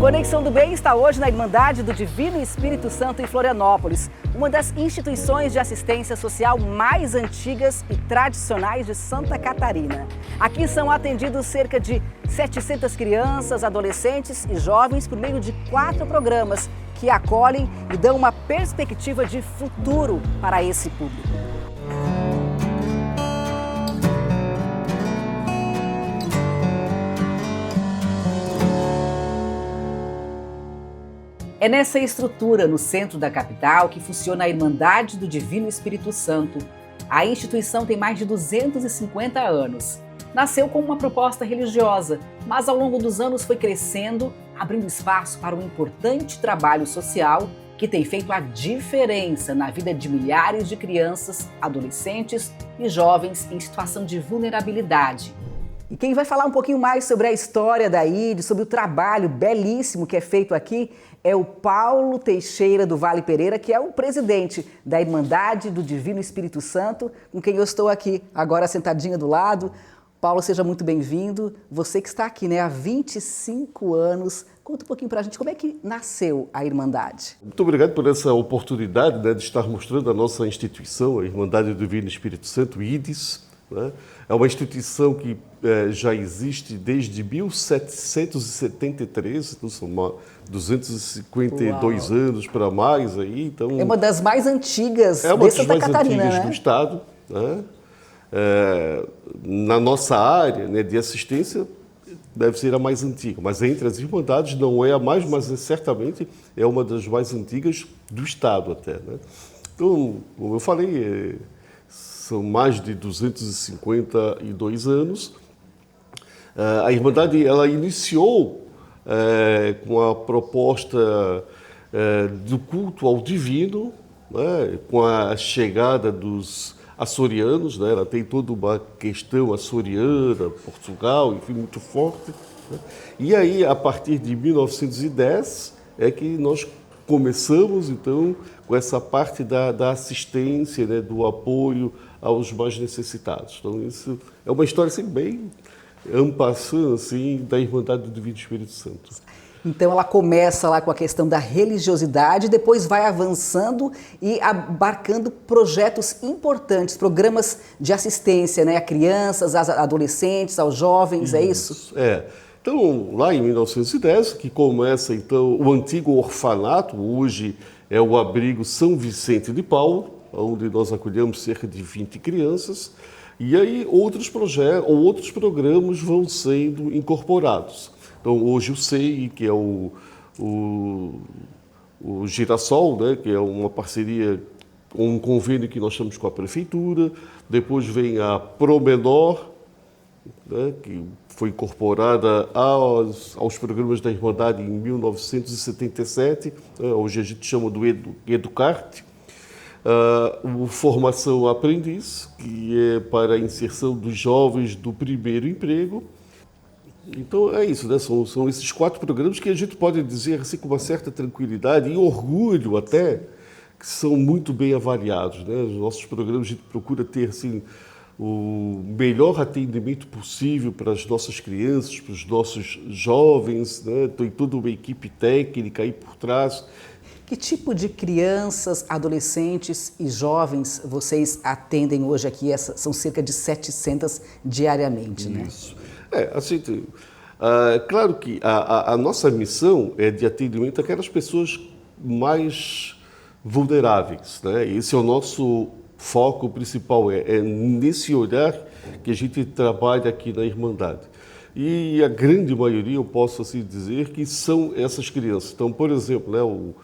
Conexão do Bem está hoje na Irmandade do Divino Espírito Santo em Florianópolis, uma das instituições de assistência social mais antigas e tradicionais de Santa Catarina. Aqui são atendidos cerca de 700 crianças, adolescentes e jovens por meio de 4 programas que acolhem e dão uma perspectiva de futuro para esse público. É nessa estrutura, no centro da capital, que funciona a Irmandade do Divino Espírito Santo. A instituição tem mais de 250 anos. Nasceu com uma proposta religiosa, mas ao longo dos anos foi crescendo, abrindo espaço para um importante trabalho social que tem feito a diferença na vida de milhares de crianças, adolescentes e jovens em situação de vulnerabilidade. E quem vai falar um pouquinho mais sobre a história da ID, sobre o trabalho belíssimo que é feito aqui, é o Paulo Teixeira do Vale Pereira, que é o presidente da Irmandade do Divino Espírito Santo, com quem eu estou aqui agora sentadinha do lado. Paulo, seja muito bem-vindo. Você que está aqui, há 25 anos. Conta um pouquinho para a gente como é que nasceu a Irmandade. Muito obrigado por essa oportunidade de estar mostrando a nossa instituição, a Irmandade do Divino Espírito Santo, IDES. É uma instituição que já existe desde 1773, então são 252 anos para mais aí. Então, é uma das mais antigas de Santa Catarina, antigas do Estado. Na nossa área de assistência, deve ser a mais antiga, mas entre as Irmandades não é a mais, mas certamente é uma das mais antigas do Estado até. Então, como eu falei, são mais de 252 anos. A Irmandade ela iniciou com a proposta do culto ao divino, com a chegada dos açorianos. Ela tem toda uma questão açoriana, Portugal, enfim, muito forte. E aí, a partir de 1910, é que nós começamos, então, com essa parte da assistência, do apoio aos mais necessitados. Então, isso é uma história assim, bem ampassando assim, da Irmandade do Divino Espírito Santo. Então, ela começa lá com a questão da religiosidade, depois vai avançando e abarcando projetos importantes, programas de assistência, a crianças, às adolescentes, aos jovens, é isso? Então, lá em 1910, que começa então o antigo orfanato, hoje é o abrigo São Vicente de Paulo, onde nós acolhemos cerca de 20 crianças, e aí outros projetos ou outros programas vão sendo incorporados. Então, hoje o SEI, que é o Girassol, que é uma parceria, um convênio que nós temos com a Prefeitura, depois vem a Promenor, que foi incorporada aos programas da Irmandade em 1977, hoje a gente chama do Educarte. O Formação Aprendiz, que é para a inserção dos jovens do primeiro emprego. Então é isso, são esses 4 programas que a gente pode dizer assim, com uma certa tranquilidade e orgulho até, que são muito bem avaliados. Os nossos programas a gente procura ter assim, o melhor atendimento possível para as nossas crianças, para os nossos jovens, tem toda uma equipe técnica aí por trás. Que tipo de crianças, adolescentes e jovens vocês atendem hoje aqui? São cerca de 700 diariamente, Isso. Claro que a nossa missão é de atendimento àquelas pessoas mais vulneráveis. Esse é o nosso foco principal, é nesse olhar que a gente trabalha aqui na Irmandade. E a grande maioria, eu posso assim dizer, que são essas crianças. Então, por exemplo,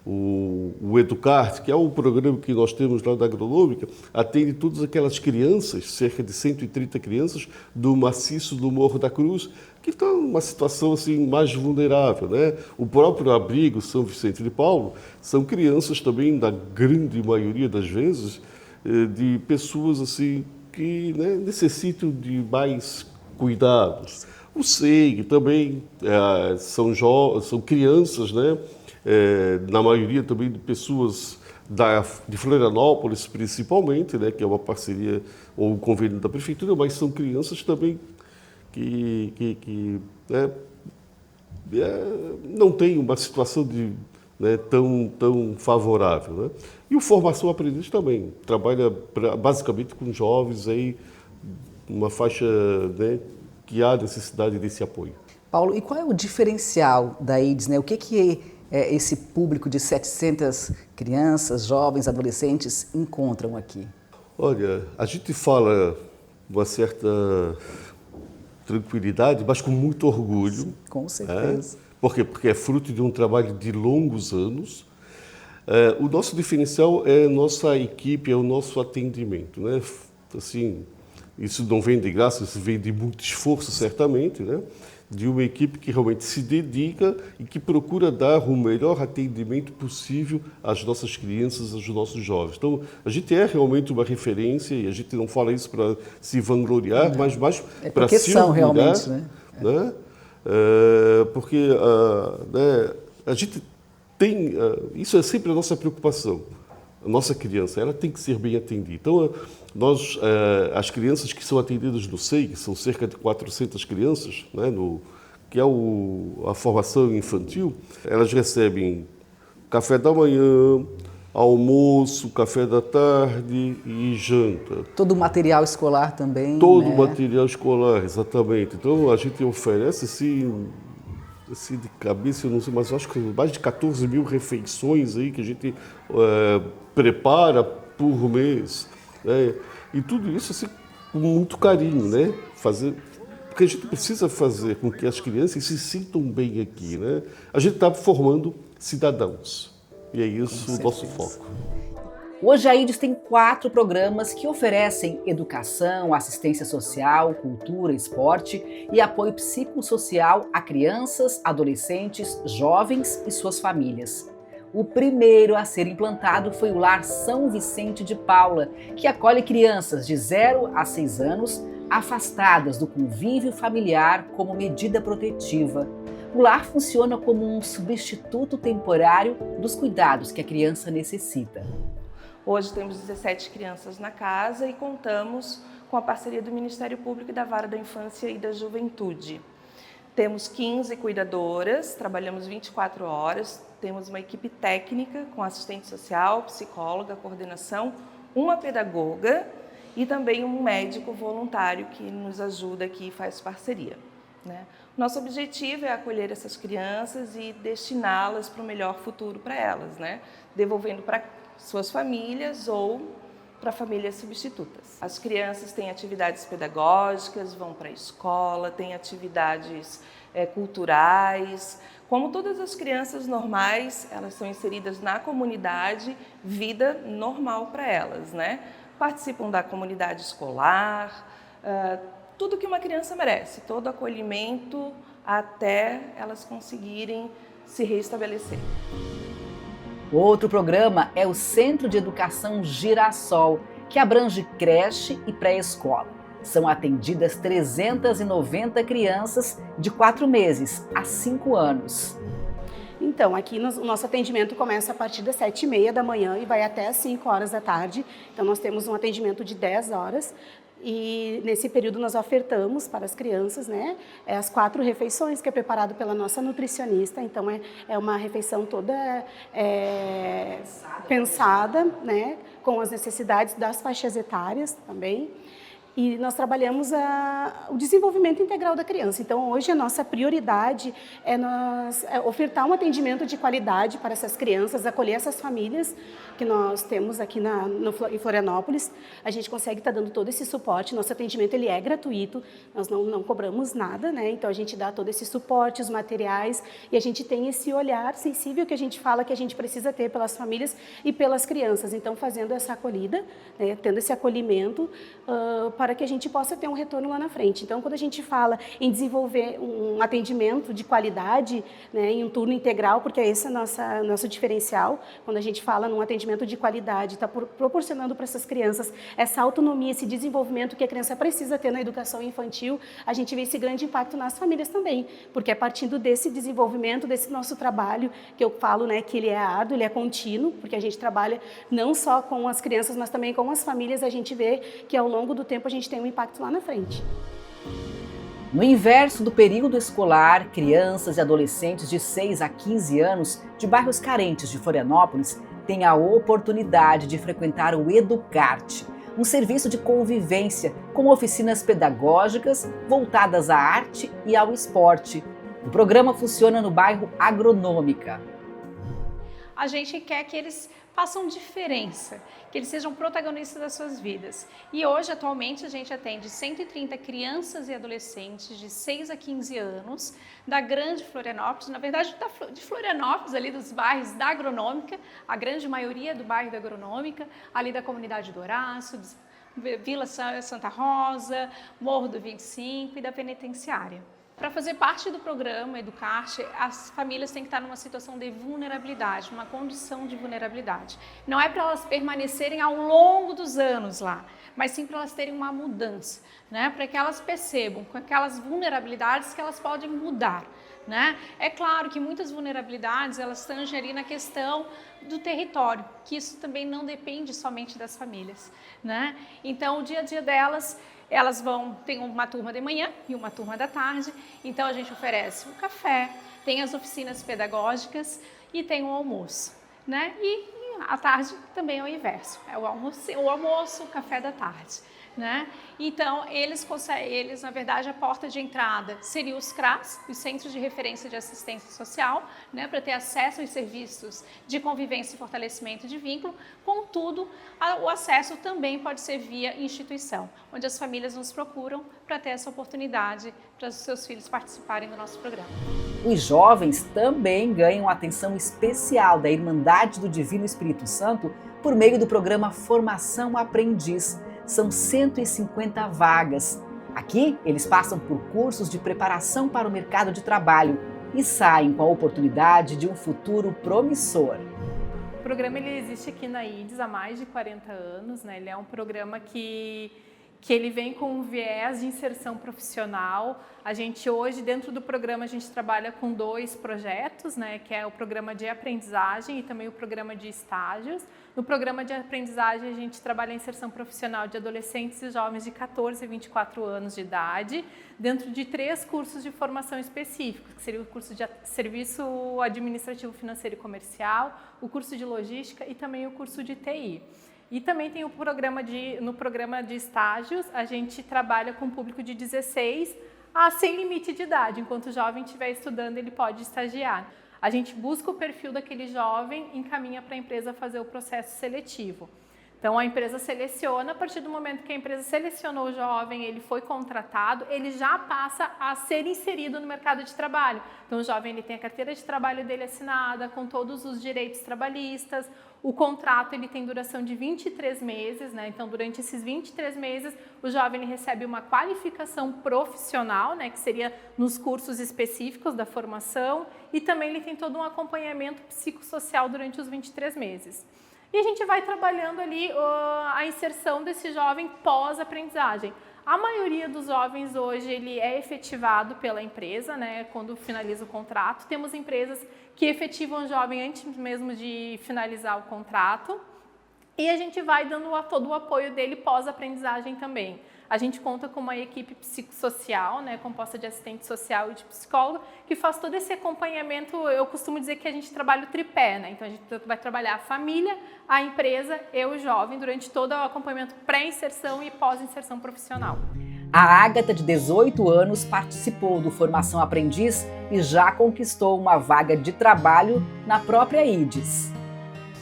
o Educarte, que é um programa que nós temos lá da Agronômica, atende todas aquelas crianças, cerca de 130 crianças, do maciço do Morro da Cruz, que estão numa situação assim, mais vulnerável. O próprio abrigo São Vicente de Paulo são crianças também, da grande maioria das vezes, de pessoas assim, que necessitam de mais cuidados. O SEI também são crianças, na maioria também de pessoas de Florianópolis, principalmente, que é uma parceria ou um convênio da Prefeitura, mas são crianças também que não tem uma situação né, tão favorável. Né? E o Formação Aprendiz também trabalha basicamente com jovens aí, uma faixa, né, que há necessidade desse apoio. Paulo, e qual é o diferencial da AIDS, né? O que esse público de 700 crianças, jovens, adolescentes encontram aqui? Olha, a gente fala uma certa tranquilidade, mas com muito orgulho. Sim, com certeza. Por quê? Porque é fruto de um trabalho de longos anos. O nosso diferencial é a nossa equipe, é o nosso atendimento, né? Assim, isso não vem de graça, isso vem de muito esforço, certamente, né? De uma equipe que realmente se dedica e que procura dar o melhor atendimento possível às nossas crianças, aos nossos jovens. Então, a gente é realmente uma referência e a gente não fala isso para se vangloriar, mas mais para se orgulhar, realmente, né? Porque né, a gente tem... isso é sempre a nossa preocupação. A nossa criança, ela tem que ser bem atendida. Então, as crianças que são atendidas no SEI, que são cerca de 400 crianças, né, que é a formação infantil, elas recebem café da manhã, almoço, café da tarde e janta. Todo o material escolar também, Todo né? o material escolar, exatamente. Então, a gente oferece, assim de cabeça, eu não sei, mas eu acho que mais de 14 mil refeições aí que a gente prepara por mês, né? E tudo isso assim, com muito carinho, né? Porque a gente precisa fazer com que as crianças se sintam bem aqui, né? A gente está formando cidadãos e é isso o nosso foco. Hoje a AIDS tem 4 programas que oferecem educação, assistência social, cultura, esporte e apoio psicossocial a crianças, adolescentes, jovens e suas famílias. O primeiro a ser implantado foi o Lar São Vicente de Paula, que acolhe crianças de 0 a 6 anos afastadas do convívio familiar como medida protetiva. O lar funciona como um substituto temporário dos cuidados que a criança necessita. Hoje temos 17 crianças na casa e contamos com a parceria do Ministério Público e da Vara da Infância e da Juventude. Temos 15 cuidadoras, trabalhamos 24 horas, temos uma equipe técnica com assistente social, psicóloga, coordenação, uma pedagoga e também um médico voluntário que nos ajuda aqui e faz parceria, né? Nosso objetivo é acolher essas crianças e destiná-las para o melhor futuro para elas, né? Devolvendo para suas famílias ou para famílias substitutas. As crianças têm atividades pedagógicas, vão para a escola, têm atividades culturais. Como todas as crianças normais, elas são inseridas na comunidade, vida normal para elas, né? Participam da comunidade escolar, tudo que uma criança merece, todo acolhimento até elas conseguirem se reestabelecer. Outro programa é o Centro de Educação Girassol, que abrange creche e pré-escola. São atendidas 390 crianças de 4 meses a 5 anos. Então, aqui o nosso atendimento começa a partir das 7h30 da manhã e vai até às 5 horas da tarde. Então, nós temos um atendimento de 10 horas. E nesse período nós ofertamos para as crianças, né, as 4 refeições que é preparado pela nossa nutricionista. Então é uma refeição toda pensada, né, com as necessidades das faixas etárias também. E nós trabalhamos o desenvolvimento integral da criança. Então, hoje a nossa prioridade é ofertar um atendimento de qualidade para essas crianças, acolher essas famílias que nós temos aqui em Florianópolis. A gente consegue estar dando todo esse suporte. Nosso atendimento ele é gratuito, nós não cobramos nada, né? Então, a gente dá todo esse suporte, os materiais, e a gente tem esse olhar sensível que a gente fala que a gente precisa ter pelas famílias e pelas crianças. Então, fazendo essa acolhida, né, tendo esse acolhimento para que a gente possa ter um retorno lá na frente. Então, quando a gente fala em desenvolver um atendimento de qualidade, né, em um turno integral, porque esse é nosso diferencial, quando a gente fala num atendimento de qualidade, está proporcionando para essas crianças essa autonomia, esse desenvolvimento que a criança precisa ter na educação infantil, a gente vê esse grande impacto nas famílias também, porque é partindo desse desenvolvimento, desse nosso trabalho, que eu falo, né, que ele é árduo, ele é contínuo, porque a gente trabalha não só com as crianças, mas também com as famílias, a gente vê que ao longo do tempo a gente tem um impacto lá na frente. No inverso do período escolar, crianças e adolescentes de 6 a 15 anos de bairros carentes de Florianópolis têm a oportunidade de frequentar o Educarte, um serviço de convivência com oficinas pedagógicas voltadas à arte e ao esporte. O programa funciona no bairro Agronômica. A gente quer que eles façam diferença, que eles sejam protagonistas das suas vidas. E hoje, atualmente, a gente atende 130 crianças e adolescentes de 6 a 15 anos da Grande Florianópolis, na verdade de Florianópolis, ali dos bairros da Agronômica, a grande maioria do bairro da Agronômica, ali da comunidade do Horácio, Vila Santa Rosa, Morro do 25 e da Penitenciária. Para fazer parte do programa Educarte, as famílias têm que estar numa situação de vulnerabilidade, numa condição de vulnerabilidade. Não é para elas permanecerem ao longo dos anos lá, mas sim para elas terem uma mudança, né? Para que elas percebam com aquelas vulnerabilidades que elas podem mudar. Né? É claro que muitas vulnerabilidades elas tangem ali na questão do território, que isso também não depende somente das famílias. Né? Então, o dia a dia delas, elas tem uma turma de manhã e uma turma da tarde, então a gente oferece o café, tem as oficinas pedagógicas e tem o almoço. Né? E à tarde também é o inverso, é o almoço, o café da tarde. Né? Então, eles, na verdade, a porta de entrada seriam os CRAS, os Centros de Referência de Assistência Social, né, para ter acesso aos serviços de convivência e fortalecimento de vínculo. Contudo, o acesso também pode ser via instituição, onde as famílias nos procuram para ter essa oportunidade para os seus filhos participarem do nosso programa. Os jovens também ganham atenção especial da Irmandade do Divino Espírito Santo por meio do programa Formação Aprendiz. São 150 vagas. Aqui, eles passam por cursos de preparação para o mercado de trabalho e saem com a oportunidade de um futuro promissor. O programa ele existe aqui na IDES há mais de 40 anos. Né? Ele é um programa que ele vem com um viés de inserção profissional. A gente hoje, dentro do programa, a gente trabalha com 2 projetos, né, que é o programa de aprendizagem e também o programa de estágios. No programa de aprendizagem, a gente trabalha a inserção profissional de adolescentes e jovens de 14 a 24 anos de idade, dentro de 3 cursos de formação específicos, que seria o curso de Serviço Administrativo Financeiro e Comercial, o curso de Logística e também o curso de TI. E também tem no programa de estágios, a gente trabalha com um público de 16 a sem limite de idade. Enquanto o jovem estiver estudando, ele pode estagiar. A gente busca o perfil daquele jovem e encaminha para a empresa fazer o processo seletivo. Então, a empresa seleciona, a partir do momento que a empresa selecionou o jovem, ele foi contratado, ele já passa a ser inserido no mercado de trabalho. Então, o jovem ele tem a carteira de trabalho dele assinada, com todos os direitos trabalhistas. O contrato ele tem duração de 23 meses, né? Então, durante esses 23 meses, o jovem ele recebe uma qualificação profissional, né? Que seria nos cursos específicos da formação, e também ele tem todo um acompanhamento psicossocial durante os 23 meses. E a gente vai trabalhando ali a inserção desse jovem pós-aprendizagem. A maioria dos jovens hoje ele é efetivado pela empresa, né, quando finaliza o contrato. Temos empresas que efetivam o jovem antes mesmo de finalizar o contrato. E a gente vai dando todo o apoio dele pós-aprendizagem também. A gente conta com uma equipe psicossocial, né, composta de assistente social e de psicólogo, que faz todo esse acompanhamento. Eu costumo dizer que a gente trabalha o tripé, né? Então a gente vai trabalhar a família, a empresa e o jovem durante todo o acompanhamento pré-inserção e pós-inserção profissional. A Ágata, de 18 anos, participou do Formação Aprendiz e já conquistou uma vaga de trabalho na própria IDES.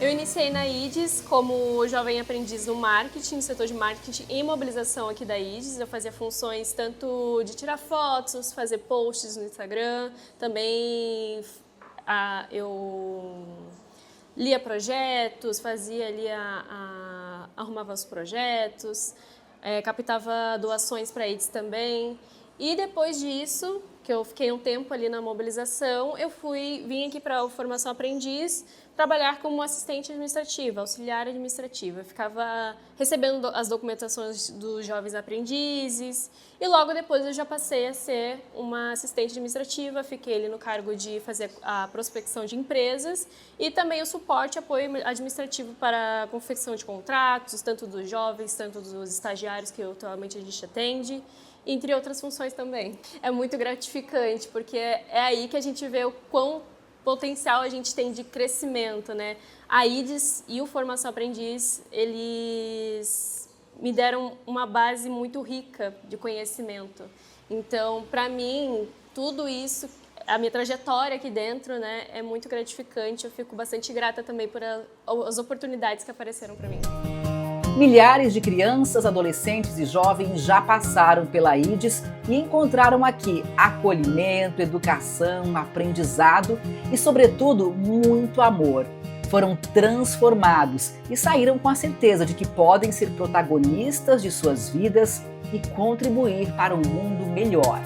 Eu iniciei na IDES como jovem aprendiz no marketing, no setor de marketing e mobilização aqui da IDES. Eu fazia funções tanto de tirar fotos, fazer posts no Instagram, também eu lia projetos, fazia ali arrumava os projetos, captava doações para a IDES também. E depois disso, que eu fiquei um tempo ali na mobilização, eu vim aqui para a Formação Aprendiz trabalhar como assistente administrativa, auxiliar administrativa. Eu ficava recebendo as documentações dos jovens aprendizes e logo depois eu já passei a ser uma assistente administrativa, fiquei ali no cargo de fazer a prospecção de empresas e também o suporte e apoio administrativo para a confecção de contratos, tanto dos jovens, tanto dos estagiários que atualmente a gente atende. entre outras funções também. É muito gratificante, porque é aí que a gente vê o quão potencial a gente tem de crescimento, né? A IDES e o Formação Aprendiz, eles me deram uma base muito rica de conhecimento. Então, para mim, tudo isso, a minha trajetória aqui dentro, né, é muito gratificante. Eu fico bastante grata também por as oportunidades que apareceram para mim. Milhares de crianças, adolescentes e jovens já passaram pela IDES e encontraram aqui acolhimento, educação, aprendizado e, sobretudo, muito amor. Foram transformados e saíram com a certeza de que podem ser protagonistas de suas vidas e contribuir para um mundo melhor.